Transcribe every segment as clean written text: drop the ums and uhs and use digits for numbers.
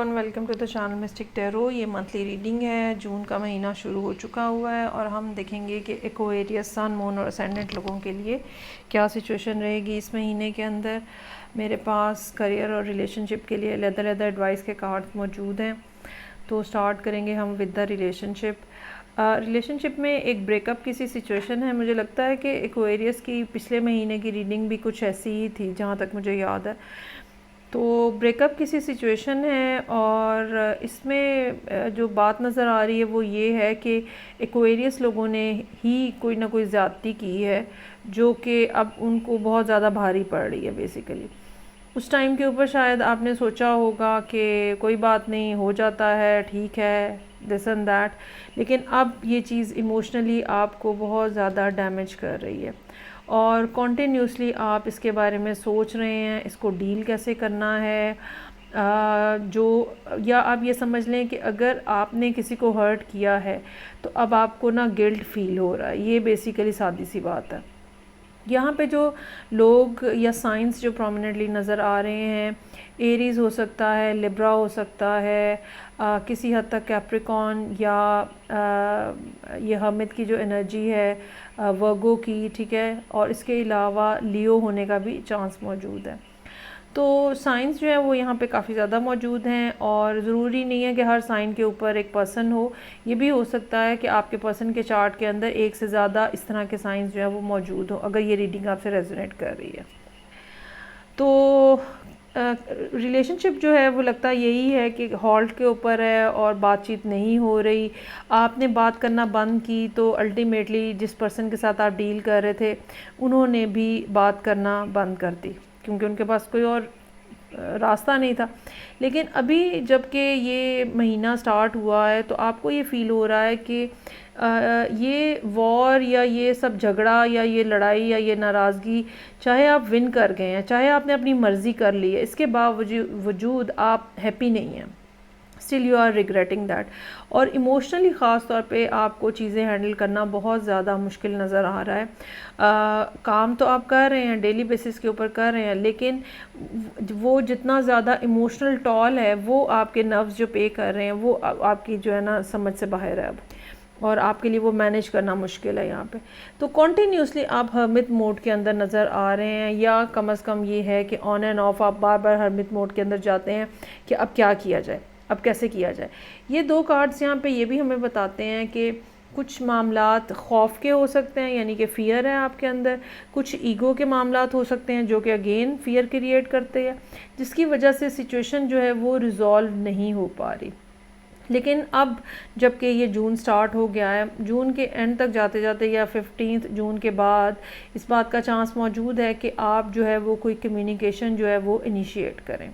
Everyone, welcome to the channel Mystic Tarot. ये monthly reading है। June का महीना शुरू हो चुका हुआ है और हम देखेंगे कि एक्वेरियस सन, मून और असेंडेंट लोगों के लिए क्या सिचुएशन रहेगी इस महीने के अंदर। मेरे पास करियर और रिलेशनशिप के लिए अलग-अलग एडवाइस के कार्ड मौजूद हैं। तो स्टार्ट करेंगे हम विद द रिलेशनशिप। रिलेशनशिप में एक ब्रेकअप की सी सिचुएशन है। मुझे लगता है कि एक्वेरियस की पिछले महीने की रीडिंग भी कुछ ऐसी ही थी जहाँ तक मुझे याद है। तो ब्रेकअप की सी सिचुएशन है और इसमें जो बात नज़र आ रही है वो ये है कि एक्वेरियस लोगों ने ही कोई ना कोई ज़्यादती की है जो कि अब उनको बहुत ज़्यादा भारी पड़ रही है। बेसिकली उस टाइम के ऊपर शायद आपने सोचा होगा कि कोई बात नहीं, हो जाता है, ठीक है, दिस एंड दैट, लेकिन अब ये चीज़ इमोशनली आपको बहुत ज़्यादा डैमेज कर रही है और कॉन्टीन्यूसली आप इसके बारे में सोच रहे हैं इसको डील कैसे करना है। जो या आप ये समझ लें कि अगर आपने किसी को हर्ट किया है तो अब आपको ना गिल्ट फील हो रहा है। ये बेसिकली सादी सी बात है। यहाँ पे जो लोग या साइंस जो प्रोमिनेंटली नज़र आ रहे हैं, एरीज़ हो सकता है, लिब्रा हो सकता है, किसी हद तक कैप्रिकॉन या ये हमिद की जो एनर्जी है वर्गो की, ठीक है, और इसके अलावा लियो होने का भी चांस मौजूद है। तो साइंस जो है वो यहाँ पे काफ़ी ज़्यादा मौजूद हैं और ज़रूरी नहीं है कि हर साइन के ऊपर एक पर्सन हो। ये भी हो सकता है कि आपके पर्सन के चार्ट के अंदर एक से ज़्यादा इस तरह के साइंस जो है वो मौजूद हो, अगर ये रीडिंग आपसे रेजोनेट कर रही है। तो रिलेशनशिप जो है वो लगता यही है कि हॉल्ट के ऊपर है और बातचीत नहीं हो रही। आपने बात करना बंद की तो अल्टीमेटली जिस पर्सन के साथ आप डील कर रहे थे उन्होंने भी बात करना बंद कर दी क्योंकि उनके पास कोई और रास्ता नहीं था। लेकिन अभी जबकि ये महीना स्टार्ट हुआ है तो आपको ये फ़ील हो रहा है कि ये वॉर या ये सब झगड़ा या ये लड़ाई या ये नाराज़गी, चाहे आप विन कर गए हैं, चाहे आपने अपनी मर्ज़ी कर ली है, इसके बावजूद आप हैप्पी नहीं हैं, still you are regretting that. और इमोशनली ख़ास तौर पे आपको चीज़ें हैंडल करना बहुत ज़्यादा मुश्किल नज़र आ रहा है। काम तो आप कर रहे हैं, डेली बेसिस के ऊपर कर रहे हैं, लेकिन वो जितना ज़्यादा इमोशनल टॉल है वो आपके नर्व्स जो पे कर रहे हैं वो आपकी जो है ना समझ से बाहर है अब, और आपके लिए वो मैनेज करना मुश्किल है यहाँ पे। तो कॉन्टीन्यूसली आप हर्मिट मोड के अंदर नज़र आ रहे हैं, या कम अज़ कम ये है कि ऑन एंड ऑफ आप बार बार हर्मिट मोड के अंदर जाते हैं कि अब क्या किया जाए, अब कैसे किया जाए। ये दो कार्ड्स यहाँ पे ये भी हमें बताते हैं कि कुछ मामलात खौफ के हो सकते हैं, यानी कि फ़ियर है आपके अंदर, कुछ ईगो के मामलात हो सकते हैं जो कि अगेन फ़ियर क्रिएट करते हैं, जिसकी वजह से सिचुएशन जो है वो रिज़ॉल्व नहीं हो पा रही। लेकिन अब जबकि ये जून स्टार्ट हो गया है, जून के एंड तक जाते जाते या 15 जून के बाद इस बात का चांस मौजूद है कि आप जो है वो कोई कम्युनिकेशन जो है वो इनिशिएट करें।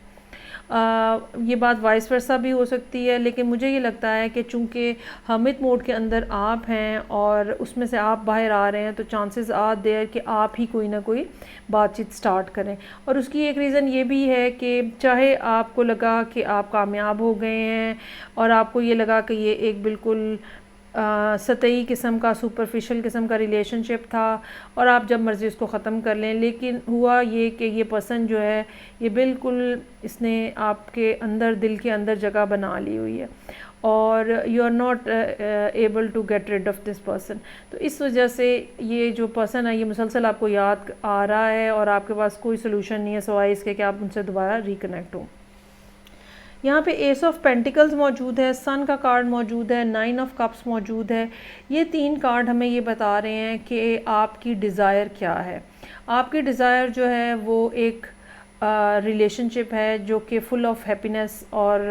ये बात वाइस वर्सा भी हो सकती है, लेकिन मुझे ये लगता है कि चूँकि हमिद मोड के अंदर आप हैं और उसमें से आप बाहर आ रहे हैं तो चांसेस आर देयर कि आप ही कोई ना कोई बातचीत स्टार्ट करें। और उसकी एक रीज़न ये भी है कि चाहे आपको लगा कि आप कामयाब हो गए हैं और आपको ये लगा कि ये एक बिल्कुल सतही किस्म का, सुपरफिशियल किस्म का रिलेशनशिप था और आप जब मर्ज़ी उसको ख़त्म कर लें, लेकिन हुआ ये कि ये पर्सन जो है ये बिल्कुल इसने आपके अंदर, दिल के अंदर जगह बना ली हुई है और you are not able to get rid of this person. तो इस वजह से ये जो पर्सन है ये मुसलसल आपको याद आ रहा है और आपके पास कोई सोल्यूशन नहीं है सिवाय इसके कि आप उनसे दोबारा रिकनेक्ट हो। यहाँ पे एस ऑफ पेंटिकल्स मौजूद है, सन का कार्ड मौजूद है, 9 ऑफ कप्स मौजूद है। ये तीन कार्ड हमें ये बता रहे हैं कि आपकी डिज़ायर क्या है। आपकी डिज़ायर जो है वो एक रिलेशनशिप है जो कि फुल ऑफ हैप्पीनेस और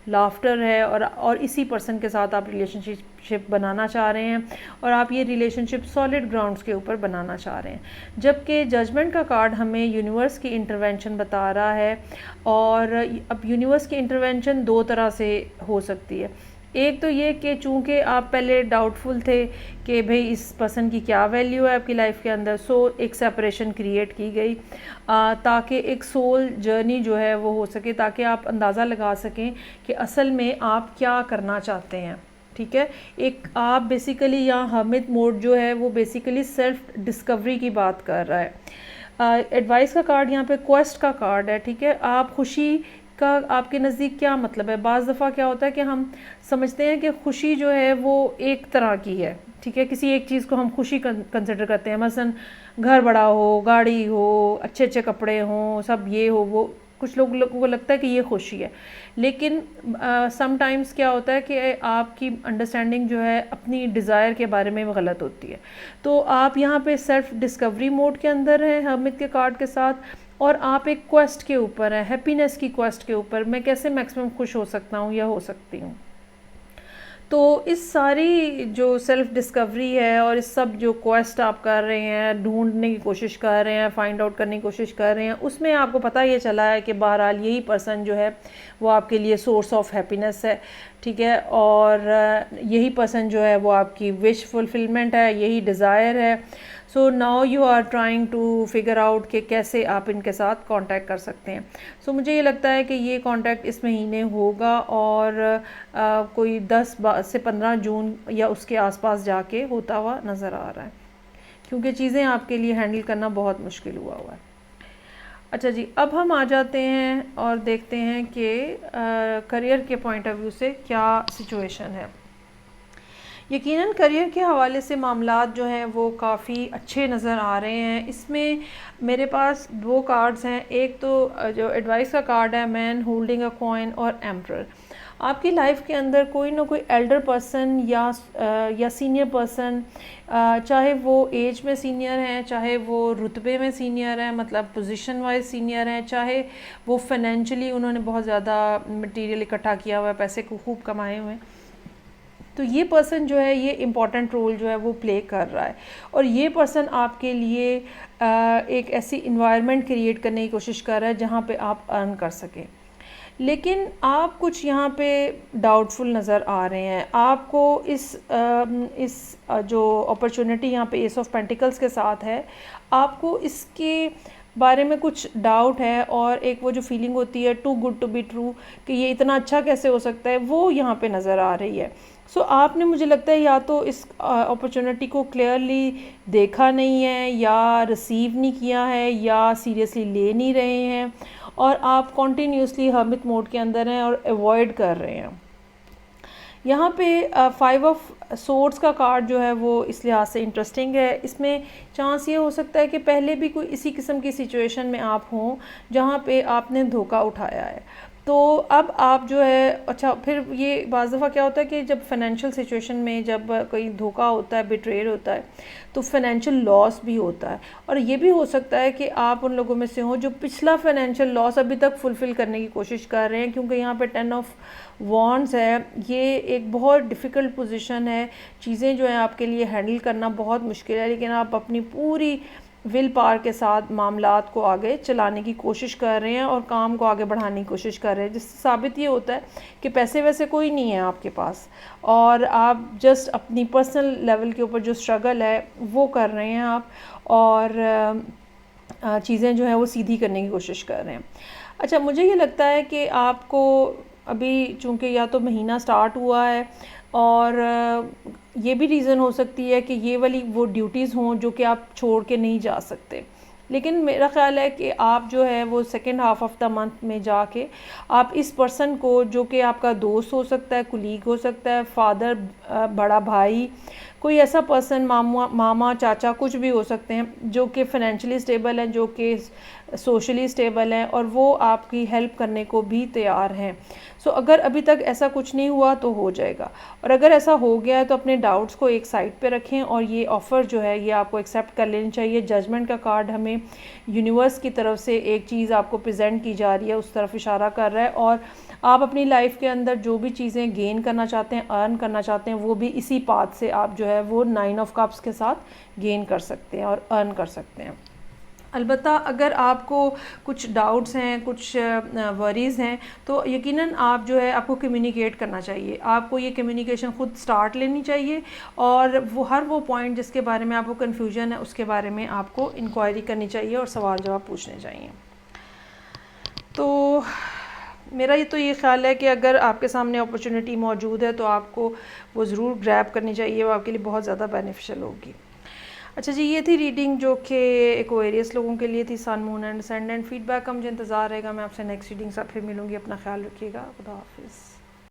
लाफ्टर है और इसी पर्सन के साथ आप रिलेशनशिप बनाना चाह रहे हैं और आप ये रिलेशनशिप सॉलिड ग्राउंड्स के ऊपर बनाना चाह रहे हैं। जबकि जजमेंट का कार्ड हमें यूनिवर्स की इंटरवेंशन बता रहा है और अब यूनिवर्स की इंटरवेंशन दो तरह से हो सकती है। एक तो ये कि चूँकि आप पहले डाउटफुल थे कि भाई इस पर्सन की क्या वैल्यू है आपकी लाइफ के अंदर, सो एक सेपरेशन क्रिएट की गई ताकि एक सोल जर्नी जो है वो हो सके, ताकि आप अंदाज़ा लगा सकें कि असल में आप क्या करना चाहते हैं। ठीक है, एक आप बेसिकली यहाँ हमिद मोड जो है वो बेसिकली सेल्फ डिस्कवरी की बात कर रहा है। एडवाइस का कार्ड यहाँ पे क्वेस्ट का कार्ड है। ठीक है, आप खुशी का आपके नज़दीक क्या मतलब है? बाज़ दफ़ा क्या होता है कि हम समझते हैं कि खुशी जो है वो एक तरह की है, ठीक है, किसी एक चीज़ को हम खुशी कंसिडर करते हैं, मसलन घर बड़ा हो, गाड़ी हो, अच्छे अच्छे कपड़े हों, सब ये हो वो, कुछ लोगों को लगता है कि ये खुशी है। लेकिन समटाइम्स क्या होता है कि आपकी अंडरस्टैंडिंग जो है अपनी डिज़ायर के बारे में गलत होती है। तो आप यहाँ पे सेल्फ डिस्कवरी मोड के अंदर हैं हर्मिट के कार्ड के साथ, और आप एक क्वेस्ट के ऊपर हैं, हैप्पीनेस की क्वेस्ट के ऊपर, मैं कैसे मैक्सिमम खुश हो सकता हूँ या हो सकती हूँ। तो इस सारी जो सेल्फ डिस्कवरी है और इस सब जो क्वेस्ट आप कर रहे हैं, ढूंढने की कोशिश कर रहे हैं, फाइंड आउट करने की कोशिश कर रहे हैं, उसमें आपको पता ये चला है कि बहरहाल यही पर्सन जो है वो आपके लिए सोर्स ऑफ हैप्पीनेस है, ठीक है, और यही पर्सन जो है वो आपकी विश फुलफिलमेंट है, यही डिज़ायर है। So now you are trying to figure out कि कैसे आप इनके साथ कांटेक्ट कर सकते हैं। सो मुझे ये लगता है कि ये कांटेक्ट इस महीने होगा, और कोई 10 से 15 जून या उसके आसपास जाके होता हुआ नज़र आ रहा है, क्योंकि चीज़ें आपके लिए हैंडल करना बहुत मुश्किल हुआ है। अच्छा जी, अब हम आ जाते हैं और देखते हैं कि करियर के पॉइंट ऑफ व्यू से क्या सिचुएशन है। यकीनन करियर के हवाले से मामलात जो हैं वो काफ़ी अच्छे नज़र आ रहे हैं। इसमें मेरे पास 2 कार्ड्स हैं, एक तो जो एडवाइस का कार्ड है, मैन होल्डिंग अ कॉइन, और एम्परर। आपकी लाइफ के अंदर कोई ना कोई एल्डर पर्सन या सीनियर पर्सन, चाहे वो एज में सीनियर हैं, चाहे वो रुतबे में सीनियर हैं, मतलब पोजीशन वाइज सीनियर हैं, चाहे वो फाइनेंशियली उन्होंने बहुत ज़्यादा मटेरियल इकट्ठा किया हुआ है, पैसे को खूब कमाए हुए हैं, तो ये पर्सन जो है ये इम्पॉर्टेंट रोल जो है वो प्ले कर रहा है, और ये पर्सन आपके लिए एक ऐसी इन्वायरमेंट क्रिएट करने की कोशिश कर रहा है जहाँ पे आप अर्न कर सकें। लेकिन आप कुछ यहाँ पे डाउटफुल नज़र आ रहे हैं। आपको इस जो अपॉर्चुनिटी यहाँ पे एस ऑफ पेंटिकल्स के साथ है, आपको इसके बारे में कुछ डाउट है, और एक वो जो फीलिंग होती है too good to be true कि ये इतना अच्छा कैसे हो सकता है, वो यहाँ पे नज़र आ रही है। सो आपने, मुझे लगता है, या तो इस अपॉर्चुनिटी को क्लियरली देखा नहीं है, या रिसीव नहीं किया है, या सीरियसली ले नहीं रहे हैं, और आप कॉन्टीन्यूसली हर्मिट मोड के अंदर हैं और अवॉइड कर रहे हैं। यहाँ पे 5 ऑफ सोर्ड्स का कार्ड जो है वो इस लिहाज से इंटरेस्टिंग है। इसमें चांस ये हो सकता है कि पहले भी कोई इसी किस्म की सिचुएशन में आप हों जहाँ पे आपने धोखा उठाया है, तो अब आप जो है, अच्छा, फिर ये बाज़ दफ़ा क्या होता है कि जब फाइनेंशियल सिचुएशन में जब कोई धोखा होता है, बिट्रेयर होता है, तो फाइनेंशियल लॉस भी होता है, और ये भी हो सकता है कि आप उन लोगों में से हों जो पिछला फाइनेंशियल लॉस अभी तक फुलफ़िल करने की कोशिश कर रहे हैं, क्योंकि यहाँ पे 10 ऑफ वॉन्ड्स है, ये एक बहुत डिफ़िकल्ट पोजीशन है, चीज़ें जो हैं आपके लिए हैंडल करना बहुत मुश्किल है, लेकिन आप अपनी पूरी विल पावर के साथ मामलात को आगे चलाने की कोशिश कर रहे हैं और काम को आगे बढ़ाने की कोशिश कर रहे हैं, जिससे साबित ये होता है कि पैसे वैसे कोई नहीं है आपके पास, और आप जस्ट अपनी पर्सनल लेवल के ऊपर जो स्ट्रगल है वो कर रहे हैं आप, और चीज़ें जो है वो सीधी करने की कोशिश कर रहे हैं। अच्छा, मुझे ये लगता है कि आपको अभी चूँकि या तो महीना स्टार्ट हुआ है, और ये भी रीज़न हो सकती है कि ये वाली वो ड्यूटीज़ हों जो कि आप छोड़ के नहीं जा सकते, लेकिन मेरा ख़्याल है कि आप जो है वो second half of the month में जाके आप इस पर्सन को, जो कि आपका दोस्त हो सकता है, कुलीग हो सकता है, फादर, बड़ा भाई, कोई ऐसा पर्सन, मामा, चाचा, कुछ भी हो सकते हैं, जो कि फाइनेंशियली स्टेबल हैं, जो कि सोशली स्टेबल हैं, और वो आपकी हेल्प करने को भी तैयार हैं। सो अगर अभी तक ऐसा कुछ नहीं हुआ तो हो जाएगा, और अगर ऐसा हो गया है तो अपने डाउट्स को एक साइड पे रखें, और ये ऑफ़र जो है ये आपको एक्सेप्ट कर लेनी चाहिए। जजमेंट का कार्ड हमें यूनिवर्स की तरफ से एक चीज़ आपको प्रेजेंट की जा रही है, उस तरफ इशारा कर रहा है, और आप अपनी लाइफ के अंदर जो भी चीज़ें गेन करना चाहते हैं, अर्न करना चाहते हैं, वो भी इसी पाथ से आप जो है वो 9 ऑफ कप्स के साथ गेन कर सकते हैं और अर्न कर सकते हैं। अलबत्ता अगर आपको कुछ डाउट्स हैं, कुछ वरीज़ हैं, तो यकीनन आप जो है आपको कम्युनिकेट करना चाहिए, आपको ये कम्युनिकेशन ख़ुद स्टार्ट लेनी चाहिए, और वो पॉइंट जिसके बारे में आपको कन्फ्यूजन है उसके बारे में आपको इंक्वायरी करनी चाहिए और सवाल जवाब पूछने चाहिए। तो मेरा ये ख़्याल है कि अगर आपके सामने अपॉर्चुनिटी मौजूद है तो आपको वो ज़रूर ग्रैब करनी चाहिए, वो आपके लिए बहुत ज़्यादा बेनिफिशियल होगी। अच्छा जी, ये थी रीडिंग जो कि एक्वेरियस लोगों के लिए थी, sun moon and ascendant. Feedback का मुझे इंतज़ार रहेगा। मैं आपसे नेक्स्ट रीडिंग से फिर मिलूँगी। अपना ख्याल रखिएगा। खुदा हाफिज़।